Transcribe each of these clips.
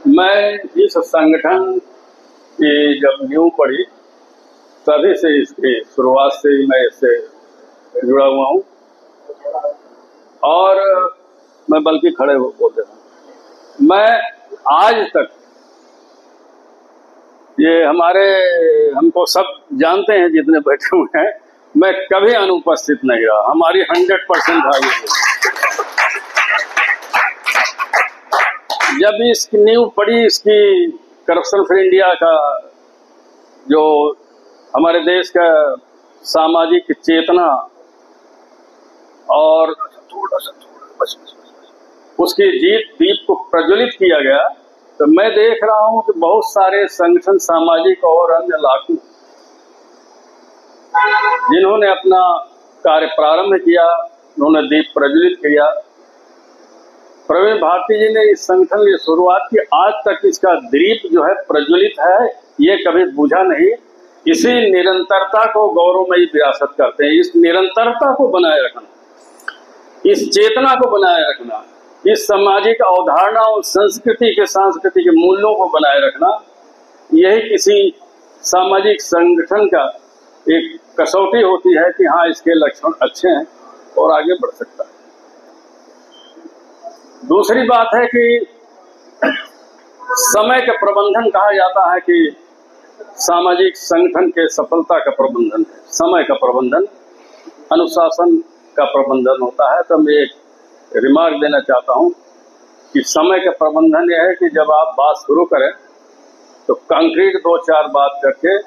मैं इस संगठन की जब न्यू पढ़ी तभी से इसकी शुरुआत से ही मैं इससे जुड़ा हुआ हूँ और मैं बल्कि खड़े हो बोलते हूँ। मैं आज तक ये हमको सब जानते हैं जितने बैठे हुए हैं, मैं कभी अनुपस्थित नहीं रहा। हमारी 100% भागीदारी। जब इसकी नींव पड़ी, इसकी करप्शन फ्री इंडिया का जो हमारे देश का सामाजिक चेतना और उसकी दीप को प्रज्वलित किया गया, तो मैं देख रहा हूं कि बहुत सारे संगठन, सामाजिक और अन्य लाखों जिन्होंने अपना कार्य प्रारंभ किया, उन्होंने दीप प्रज्वलित किया। प्रवीण भारती जी ने इस संगठन की शुरुआत की, आज तक इसका दीप जो है प्रज्वलित है, ये कभी बुझा नहीं। इसी निरंतरता को गौरवमयी विरासत करते हैं। इस निरंतरता को बनाए रखना, इस चेतना को बनाए रखना, इस सामाजिक अवधारणा और संस्कृति के सांस्कृतिक मूल्यों को बनाए रखना, यही किसी सामाजिक संगठन का एक कसौटी होती है कि हाँ, इसके लक्षण अच्छे हैं और आगे बढ़ सकता है। दूसरी बात है कि समय का प्रबंधन कहा जाता है कि सामाजिक संगठन के सफलता का प्रबंधन है। समय का प्रबंधन, अनुशासन का प्रबंधन होता है। तो मैं एक रिमार्क देना चाहता हूं कि समय का प्रबंधन यह है कि जब आप बात शुरू करें तो कंक्रीट 2-4 बात करके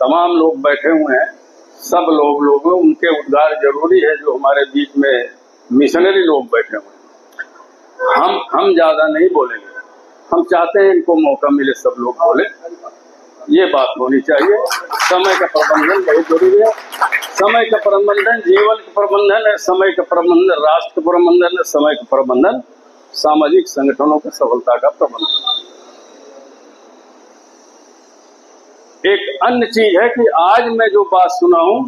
तमाम लोग बैठे हुए हैं, सब लोग उनके उद्गार जरूरी है। जो हमारे बीच में मिशनरी लोग बैठे हुए हैं, हम ज्यादा नहीं बोलेंगे। हम चाहते हैं इनको मौका मिले, सब लोग बोले, ये बात होनी चाहिए। समय का प्रबंधन बहुत जरूरी है। समय का प्रबंधन जीवन का प्रबंधन है, समय का प्रबंधन राष्ट्र का प्रबंधन है, समय का प्रबंधन सामाजिक संगठनों की सफलता का प्रबंधन। एक अन्य चीज है कि आज मैं जो बात सुना हूं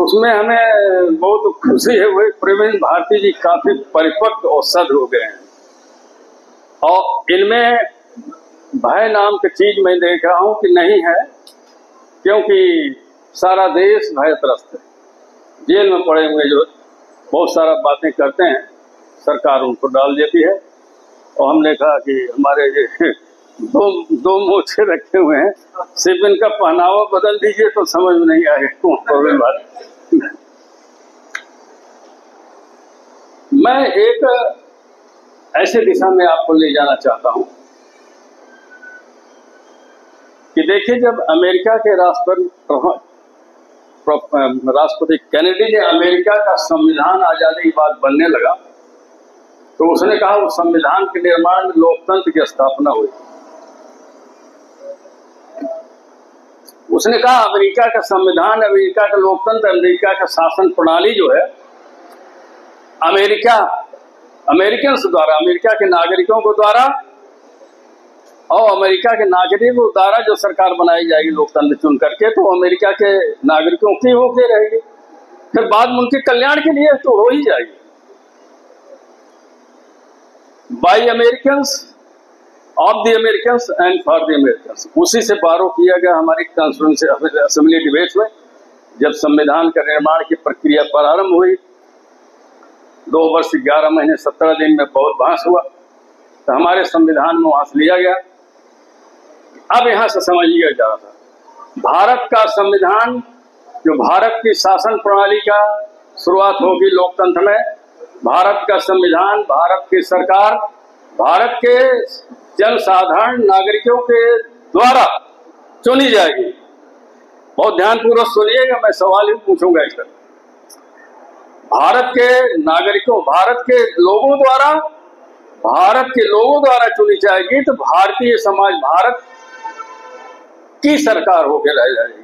उसमें हमें बहुत खुशी है। वही प्रवीण भारती जी काफी परिपक्व और सद हो गए हैं और इनमें भय नाम की चीज मैं देख रहा हूं कि नहीं है, क्योंकि सारा देश भयत्रस्त है। जेल में पड़े हुए जो बहुत सारा बातें करते हैं, सरकार उनको डाल देती है। और हमने कहा कि हमारे दो मोर्चे रखे हुए हैं, सिर्फ इनका पहनावा बदल दीजिए तो समझ में नहीं आएगा कौन प्रवीण भारती। मैं एक ऐसे दिशा में आपको ले जाना चाहता हूं कि देखिए, जब अमेरिका के राष्ट्रपति कैनेडी ने अमेरिका का संविधान आजादी के बाद बनने लगा, तो उसने कहा उस संविधान के निर्माण में लोकतंत्र की स्थापना हुई। उसने कहा अमेरिका का संविधान, अमेरिका का लोकतंत्र, अमेरिका का शासन प्रणाली जो है, अमेरिकन्स द्वारा, अमेरिका के नागरिकों को द्वारा और अमेरिका के नागरिकों द्वारा जो सरकार बनाई जाएगी लोकतंत्र चुन करके, तो अमेरिका के नागरिकों की होके रहेगी। फिर बाद में उनके कल्याण के लिए तो हो ही जाएगी। By Americans, of the Americans and for the Americans. उसी से बारो किया गया हमारी कॉन्स्टिट्यूएंसी असेंबली डिबेट्स में। जब संविधान का निर्माण की प्रक्रिया प्रारंभ हुई, 2 वर्ष 11 महीने 17 दिन में बहुत बहस हुआ, तो हमारे संविधान में वहां से लिया गया। अब यहां से समझिए जा रहा था भारत का संविधान, जो भारत की शासन प्रणाली का शुरुआत होगी लोकतंत्र में। भारत का संविधान, भारत की सरकार, भारत के जनसाधारण नागरिकों के द्वारा चुनी जाएगी। बहुत ध्यानपूर्वक सुनिएगा, मैं सवाल ही पूछूंगा इस तरह। भारत के नागरिकों, भारत के लोगों द्वारा चुनी जाएगी, तो भारतीय समाज भारत की सरकार होकर रह जाएगी।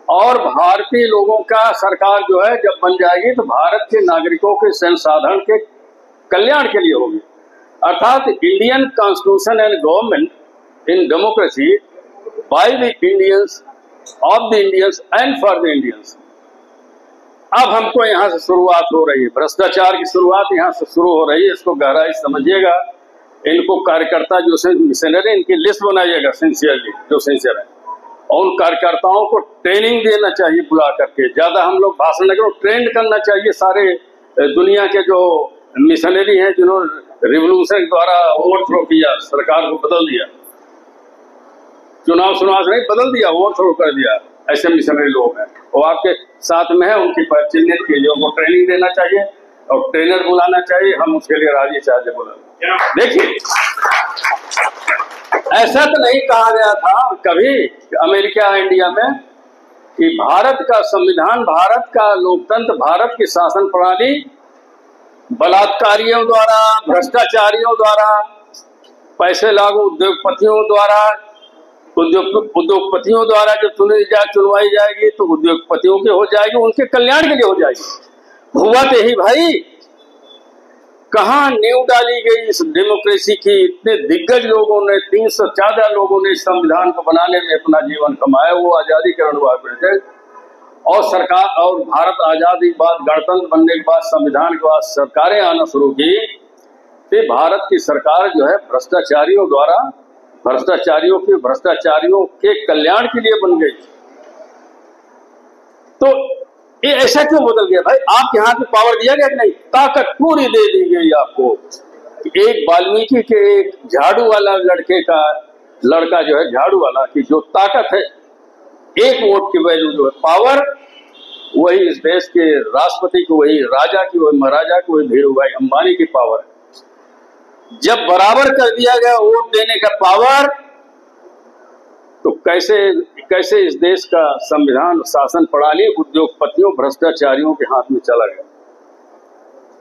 और भारतीय लोगों का सरकार जो है जब बन जाएगी, तो भारत के नागरिकों के संसाधन के कल्याण के लिए होगी। अर्थात Indian constitution and government in democracy by the Indians, of the Indians and for the Indians. अब हमको यहाँ से शुरुआत हो रही है, भ्रष्टाचार की शुरुआत यहाँ से शुरू हो रही है। इसको गहराई समझिएगा। इनको कार्यकर्ता जो मिशनरी, इनकी लिस्ट बनाइएगा सिंसियरली, जो सिंसियर है, और उन कार्यकर्ताओं को ट्रेनिंग देना चाहिए बुला करके। ज्यादा हम लोग भाषण न करो, ट्रेंड करना चाहिए सारे दुनिया के जो मिशनरी हैं जिन्होंने रिवोल्यूशन द्वारा ओवरथ्रो किया, सरकार को बदल दिया, चुनाव नहीं बदल दिया, ओवरथ्रो कर दिया, ऐसे मिशनरी लोग हैं वो आपके साथ में है। उनकी चिन्हित कीजिए, उनको ट्रेनिंग देना चाहिए और ट्रेनर बुलाना चाहिए। हम उसके लिए राजी चाहे बोला। देखिए, ऐसा तो नहीं कहा गया था कभी अमेरिका इंडिया में कि भारत का संविधान, भारत का लोकतंत्र, भारत की शासन प्रणाली बलात्कारियों द्वारा, भ्रष्टाचारियों द्वारा, पैसे लागू उद्योगपतियों द्वारा, उद्योगपतियों द्वारा जब चुनवाई जाएगी तो उद्योगपतियों की हो जाएगी, उनके कल्याण के लिए हो जाएगी। हुआ तो यही भाई, कहाँ नींव डाली गई इस डेमोक्रेसी की। इतने दिग्गज लोगों ने, 300 से ज्यादा लोगों ने इस संविधान को बनाने में अपना जीवन कमाया। वो आजादीकरण हुआ फिर और सरकार, और भारत आजादी के बाद, गणतंत्र बनने के बाद, संविधान के बाद सरकारें आना शुरू की, तो भारत की सरकार जो है भ्रष्टाचारियों के कल्याण के लिए बन गई। तो ये ऐसा क्यों बदल गया भाई? आपके हाथ में पावर दिया गया कि नहीं? ताकत पूरी दे दी गई आपको। एक वाल्मीकि के, एक झाड़ू वाला लड़का जो है झाड़ू वाला की जो ताकत है, एक वोट की वैल्यू जो है पावर, वही इस देश के राष्ट्रपति की, वही राजा की, वही महाराजा की, वही धीरू भाई अंबानी की पावर है। जब बराबर कर दिया गया वोट देने का पावर, तो कैसे इस देश का संविधान, शासन प्रणाली उद्योगपतियों, भ्रष्टाचारियों के हाथ में चला गया।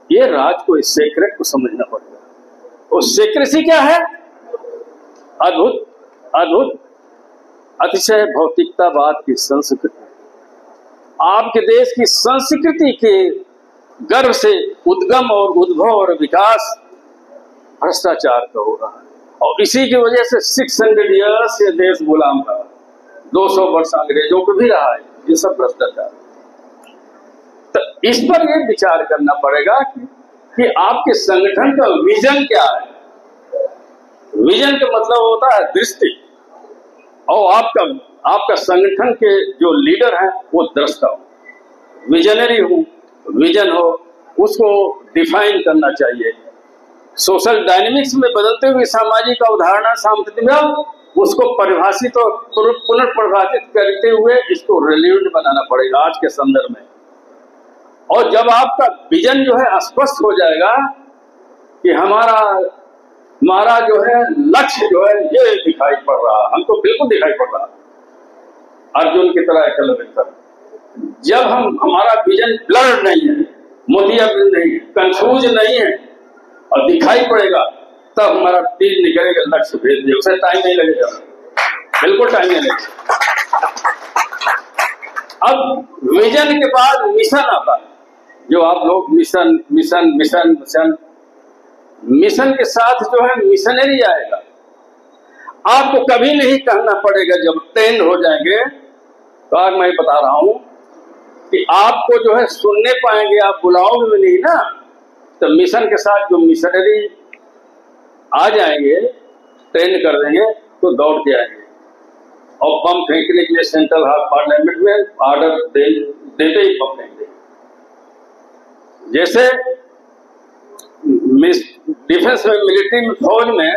ये राज को, इस सीक्रेट को समझना पड़ेगा। और सीक्रेसी क्या है? अद्भुत अतिशय भौतिकतावाद की संस्कृति। आपके देश की संस्कृति के गर्भ से उद्गम और उद्भव और विकास भ्रष्टाचार का हो रहा है, और इसी की वजह से 600 ईयर्स ये देश गुलाम रहा, 200 वर्ष अंग्रेजों को भी रहा है। ये सब भ्रष्टाचार। तो इस पर ये विचार करना पड़ेगा कि आपके संगठन का विजन क्या है। विजन का मतलब होता है दृष्टि, और आपका संगठन के जो लीडर हैं वो दृष्टा हो, विजनरी हो, विजन हो, उसको डिफाइन करना चाहिए। सोशल डायनेमिक्स में बदलते हुए सामाजिक अवधारणा सांस्कृतिक, उसको परिभाषित और पुनर्परिभाषित करते हुए इसको रिलेवेंट बनाना पड़ेगा आज के संदर्भ में। और जब आपका विजन जो है स्पष्ट हो जाएगा कि हमारा जो है लक्ष्य जो है ये दिखाई पड़ रहा, हमको बिल्कुल दिखाई पड़ रहा, अर्जुन की तरह, एकलव्य की तरह। जब हमारा विजन ब्लर नहीं है, मोतियाबिंद नहीं है, कंफ्यूज नहीं है और दिखाई पड़ेगा, तब हमारा तीर निकलेगा, लक्ष्य भेज दिया, उसे टाइम नहीं लगेगा, बिल्कुल टाइम नहीं लगेगा। अब विजन के बाद मिशन आता है, जो आप लोग मिशन के साथ जो है मिशनरी आएगा। आपको कभी नहीं कहना पड़ेगा, जब ट्रेंड हो जाएंगे तो आज मैं बता रहा हूं कि आपको जो है सुनने पाएंगे, आप बुलाओगे भी नहीं ना। तो मिशन के साथ जो मिशनरी आ जाएंगे, ट्रेन कर देंगे, तो दौड़ के आएंगे और बम फेंकने के लिए सेंट्रल पार्लियामेंट में ऑर्डर देते ही बम फेंक देंगे। जैसे डिफेंस में, मिलिट्री में, फौज में,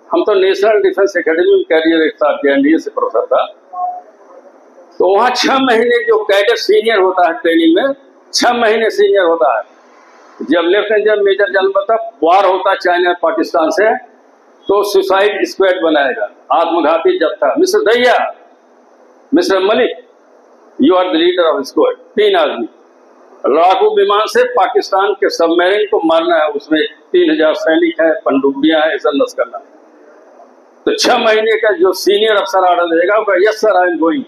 हम तो नेशनल डिफेंस एकेडमी में कैरियर स्टार्ट किया, एनडीए से प्रोफेसर था। तो वहाँ 6 महीने जो कैडेट सीनियर होता है ट्रेनिंग में, 6 महीने सीनियर होता है। जब लेफ्टिनेंट जनरल, मेजर जनरल बनता, वार होता चाइना पाकिस्तान से, तो सुसाइड स्क्वाड बनाएगा, आत्मघाती जत्था। Mister Daiya, mister Malik, you are the leader of squad. 3 आदमी लड़ाकू विमान से पाकिस्तान के सबमरीन को मारना है, उसमें 3000 सैनिक है, पनडुब्बियां है, ऐसा नस करना है। तो 6 महीने का जो सीनियर अफसर ऑर्डर देगा, yes sir I am going,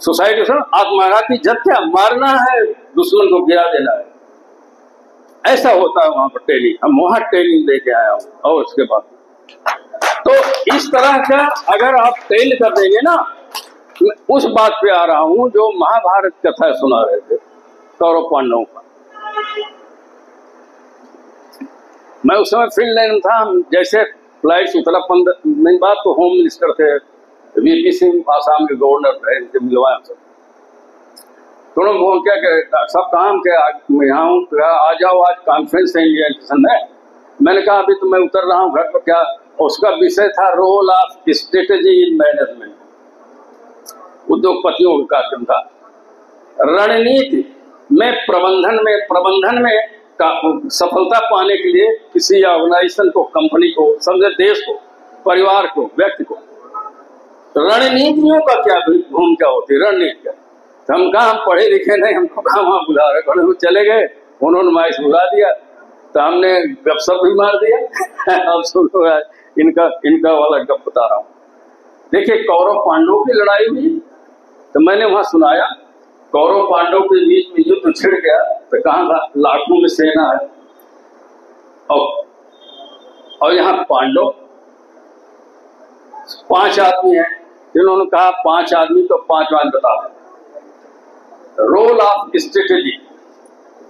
suicide आत्मघाती जत्था मारना है, दुश्मन को गिरा देना है। ऐसा होता है वहां पर ट्रेनिंग। हम वहां ट्रेनिंग देके आया हूं। और उसके बाद तो इस तरह का अगर आप ट्रेन कर देंगे ना, मैं उस बात पे आ रहा हूं जो महाभारत कथा सुना रहे थे कौरव पांडवों का। मैं उस समय फील्ड लाइन था। जैसे फ्लाइट से उतरा 15 दिन बाद, तो होम मिनिस्टर थे वीपी सिंह, आसाम के गवर्नर थे, इनसे मिलवाया हमसे। तो उन्होंने फोन किया कि डॉक्टर साहब कहाँ हम, क्या मैं यहाँ हूँ, आ जाओ आज कॉन्फ्रेंस है इंडिया स्टेशन में। मैंने कहा अभी तो मैं उतर रहा हूँ घर पर। क्या उसका विषय था? Role of strategy in management, उद्योगपतियों का कार्यक्रम था। रणनीति में प्रबंधन में सफलता पाने के लिए किसी ऑर्गेनाइजेशन को, कंपनी को, समझे देश को, परिवार को, व्यक्ति को, रणनीतियों का क्या भूमिका होती है, रणनीति का। तो हम कहा, हम पढ़े लिखे नहीं, हमको कहा वहां बुला रहे, चले गए, उन्होंने माइस बुला दिया, तो हमने गपशप भी मार दिया। अब सुनो इनका वाला गप बता रहा हूँ। देखिए, कौरव पांडवों की लड़ाई हुई, तो मैंने वहां सुनाया कौरव पांडव के बीच में युद्ध छिड़ गया, तो कहाँ था? लाखों में सेना है, और यहाँ पांडव 5 आदमी हैं। जिन्होंने कहा 5 आदमी, तो 5 बात बता दें। रोल ऑफ स्ट्रेटेजी,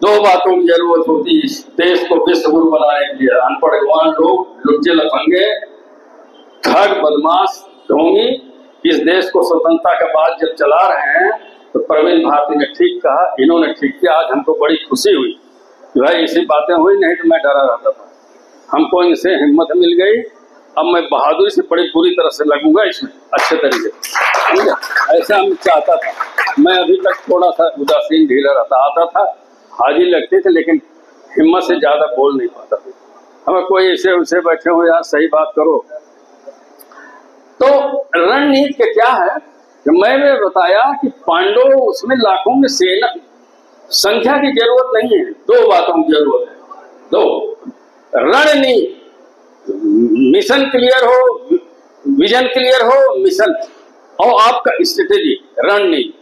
2 बातों की जरूरत होती है इस देश को विश्व गुरु बनाने के लिए। अनपढ़ गवान लोग, लुच्चे लफंगे, ठग, बदमाश, ढोंगी इस देश को स्वतंत्रता के बाद जब चला रहे हैं, तो प्रवीण भारती ने ठीक कहा, इन्होंने ठीक किया। आज हमको बड़ी खुशी हुई कि भाई ऐसी बातें हुई, नहीं तो मैं डरा रहता था। हमको इनसे हिम्मत मिल गई। अब मैं बहादुरी से बड़ी पूरी तरह से लगूंगा इसमें, अच्छे तरीके से, ठीक है। ऐसा हम चाहता था। मैं अभी तक थोड़ा सा उदासीन, ढीला रहता, आता था, हाजिर लगते थे, लेकिन हिम्मत से ज्यादा बोल नहीं पाता था। हमें कोई ऐसे उसे बैठे हो, यार सही बात करो। तो रणनीति के क्या है कि मैंने बताया कि पांडव, उसमें लाखों में सेना, संख्या की जरूरत नहीं है, 2 बातों की जरूरत है। 2 रणनीति, मिशन क्लियर हो, विजन क्लियर हो, मिशन, और आपका स्ट्रेटेजी, रणनीति,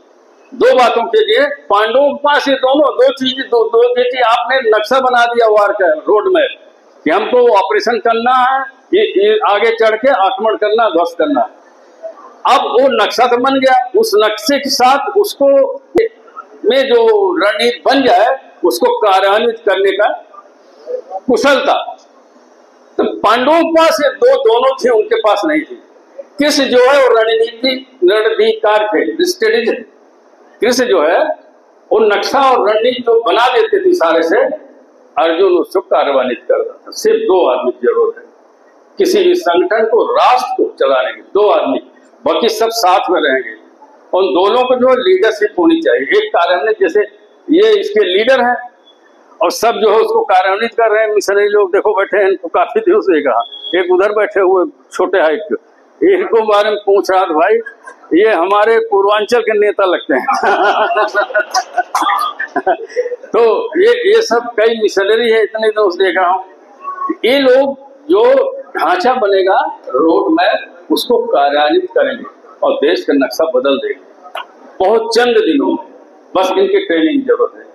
2 बातों के लिए पांडवों के पास ये दोनों 2 चीजें। आपने नक्शा बना दिया वार का, रोड मैप, कि हमको ऑपरेशन करना है, ये आगे चढ़ के आक्रमण करना, ध्वस्त करना। अब वो नक्शा तो बन गया, उस नक्शे के साथ उसको में जो रणनीति बन जाए, उसको कार्यान्वित करने का कुशलता। तो पांडवों के पास ये दोनों थे, उनके पास नहीं थी। कृष्ण जो है वो रणनीतिकार थे, स्ट्रेटेजी। कृष्ण जो है वो नक्शा और रणनीति जो बना देते थे सारे से, अर्जुन उसको कार्यान्वित करता था। सिर्फ 2 आदमी की जरूरत है किसी भी संगठन को, राष्ट्र को चलाने के, 2 आदमी, बाकी सब साथ में रहेंगे। उन दोनों को जो लीडरशिप होनी चाहिए। एक कार्यान्वित, जैसे ये इसके लीडर हैं और सब जो है उसको कार्यान्वित कर रहे हैं। मिशनरी लोग देखो बैठे हैं, इनको काफी दिनों से कहा, एक उधर बैठे हुए छोटे हाइट के, इनको बारे में पूछ रहा था, भाई ये हमारे पूर्वांचल के नेता लगते हैं। तो ये सब कई मिशनरी है, इतने दिनों से देख रहा हूँ। ये लोग जो ढांचा बनेगा, रोड मैप, उसको कार्यान्वित करेंगे और देश का नक्शा बदल देंगे बहुत चंद दिनों में। बस इनकी ट्रेनिंग की जरूरत है।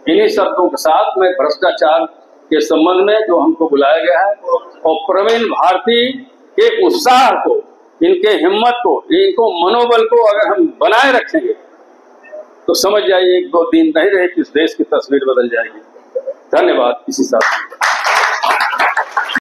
इन्हीं शब्दों के साथ मैं भ्रष्टाचार के संबंध में जो हमको बुलाया गया है, और प्रवीण भारती के उत्साह को, इनके हिम्मत को, इनको मनोबल को अगर हम बनाए रखेंगे, तो समझ जाइए 1-2 दिन नहीं रहे कि इस देश की तस्वीर बदल जाएगी। धन्यवाद। इसी साथ